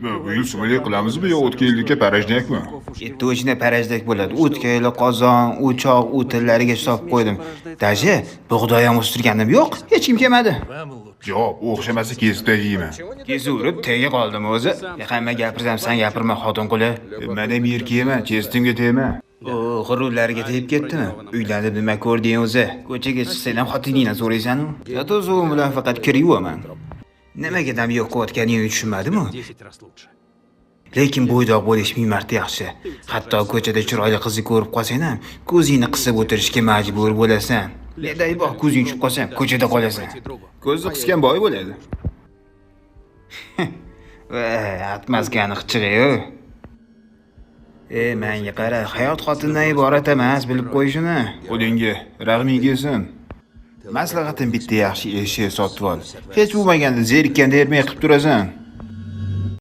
Bu yil sumalak qilamizmi yo o'tgan yillikka parajnyakmi? Точно parajdak bo'ladi. O'tkayli qozon, o'choq, o'tillariga solib qo'ydim. Daji bug'doy ham o'stirganim yo'q. Hech kim kelmadi. Yo'q, o'xshamasa kesibda yeyman. Kesurib tega qoldim o'zi. Hamma gapirsam sen gapirma xotin quli. Mana bu yerga yema, kestimga tegma. O, g'ururlariga tegib ketdimi? Uylanib nima ko'rding o'zi? Ko'chaga chiqsang ham xotiningdan so'raysan-ku. Ya to'zug'im bilan faqat kir yuvaman. Nimaga dam yo'q qilayotganingni tushunmadimi? Lekin bo'ydoq bo'lish ming marta yaxshi. Hatto ko'chada chiroyli qizni ko'rib qolsang ham, ko'zingni qisib o'tirishga majbur bo'lasan. Leday bor, ko'zing tushib qolsa ham ko'chada qolasan. Ko'zni qisgan boy bo'ladi. Atmasgani qichig'i-yu. Menga qara, hayot xotindan iborat emas, bilib qo'y shuni. Qo'lingga rahming kelsin. Maslahatim bitta yaxshi eshak sotib ol. Hech bo'lmaganda zerikkanda ermay qilib turasan.